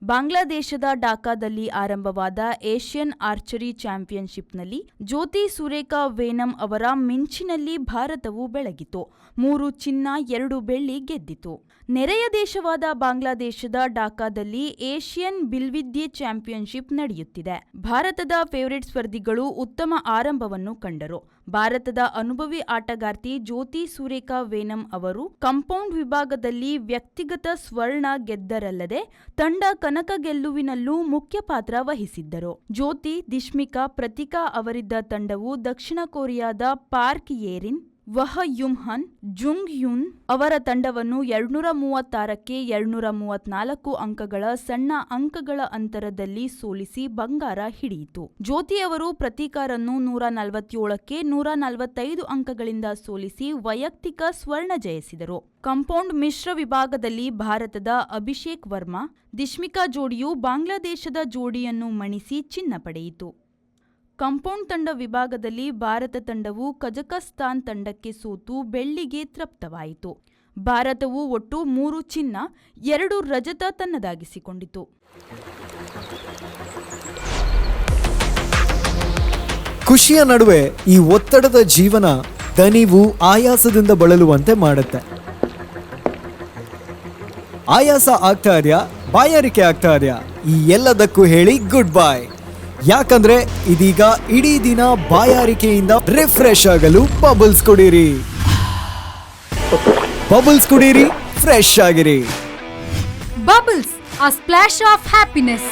ಬಾಂಗ್ಲಾದೇಶದ ಢಾಕಾದಲ್ಲಿ ಆರಂಭವಾದ Asian archery ಚಾಂಪಿಯನ್ಶಿಪ್ನಲ್ಲಿ ಜ್ಯೋತಿ ಸುರೇಖಾ ವೇನಂ ಅವರ ಮಿಂಚಿನಲ್ಲಿ ಭಾರತವು ಬೆಳಗಿತು. 3 ಚಿನ್ನ 2 ಬೆಳ್ಳಿ ಗೆದ್ದಿತು. ನೆರೆಯ ದೇಶವಾದ ಬಾಂಗ್ಲಾದೇಶದ ಢಾಕಾದಲ್ಲಿ ಏಷ್ಯನ್ ಬಿಲ್ವಿದ್ಯೆ ಚಾಂಪಿಯನ್ಶಿಪ್ ನಡೆಯುತ್ತಿದೆ. ಭಾರತದ ಫೇವರಿಟ್ ಸ್ಪರ್ಧಿಗಳು ಉತ್ತಮ ಆರಂಭವನ್ನು ಕಂಡರು. ಭಾರತದ ಅನುಭವಿ ಆಟಗಾರ್ತಿ ಜ್ಯೋತಿ ಸುರೇಖಾ ವೇನಂ ಅವರು ಕಾಂಪೌಂಡ್ ವಿಭಾಗದಲ್ಲಿ ವ್ಯಕ್ತಿಗತ ಸ್ವರ್ಣ ಗೆದ್ದರಲ್ಲದೆ ತಂಡ ಕನಕ ಗೆಲ್ಲುವಿನಲ್ಲೂ ಮುಖ್ಯ ಪಾತ್ರ ವಹಿಸಿದ್ದರು. ಜ್ಯೋತಿ, ದಿಶ್ಮಿಕಾ, ಪ್ರತಿಕಾ ಅವರಿದ್ದ ತಂಡವು ದಕ್ಷಿಣ ಕೊರಿಯಾದ ಪಾರ್ಕ್ ಯೇರಿನ್, ವಹ ಯುಮ್ಹನ್, ಜುಂಗ್ ಯುನ್ ಅವರ ತಂಡವನ್ನು 236ಕ್ಕೆ 234 ಅಂಕಗಳ ಸಣ್ಣ ಅಂಕಗಳ ಅಂತರದಲ್ಲಿ ಸೋಲಿಸಿ ಬಂಗಾರ ಹಿಡಿಯಿತು. ಜ್ಯೋತಿ ಅವರು ಪ್ರತಿಕಾರನ್ನು 147ಕ್ಕೆ 145 ಅಂಕಗಳಿಂದ ಸೋಲಿಸಿ ವೈಯಕ್ತಿಕ ಸ್ವರ್ಣ ಜಯಿಸಿದರು. ಕಾಂಪೌಂಡ್ ಮಿಶ್ರ ವಿಭಾಗದಲ್ಲಿ ಭಾರತದ ಅಭಿಷೇಕ್ ವರ್ಮಾ, ದಿಶ್ಮಿಕಾ ಜೋಡಿಯು ಬಾಂಗ್ಲಾದೇಶದ ಜೋಡಿಯನ್ನು ಮಣಿಸಿ ಚಿನ್ನ ಪಡೆಯಿತು. ಕಾಂಪೌಂಡ್ ತಂಡ ವಿಭಾಗದಲ್ಲಿ ಭಾರತ ತಂಡವು ಕಜಕಸ್ತಾನ್ ತಂಡಕ್ಕೆ ಸೋತು ಬೆಳ್ಳಿಗೆ ತೃಪ್ತವಾಯಿತು. ಭಾರತವು ಒಟ್ಟು 3 ಚಿನ್ನ 2 ರಜತ ತನ್ನದಾಗಿಸಿಕೊಂಡಿತು. ಖುಷಿಯ ನಡುವೆ ಈ ಒತ್ತಡದ ಜೀವನ ದಣಿವು ಆಯಾಸದಿಂದ ಬಳಲುವಂತೆ ಮಾಡುತ್ತೆ. ಆಯಾಸ ಆಗ್ತಾ ಇದೆಯಾ, ಬಾಯಾರಿಕೆ ಆಗ್ತಾ ಇದೆಯಾ? ಈ ಎಲ್ಲದಕ್ಕೂ ಹೇಳಿ ಗುಡ್ ಬೈ. ಯಾಕಂದ್ರೆ ಇದೀಗ ಇಡೀ ದಿನ ಬಾಯಾರಿಕೆಯಿಂದ ರಿಫ್ರೆಶ್ ಆಗಲು ಬಬಲ್ಸ್ ಕುಡೀರಿ. ಬಬಲ್ಸ್ ಕುಡೀರಿ, ಫ್ರೆಶ್ ಆಗಿರಿ. Bubbles, a splash of happiness.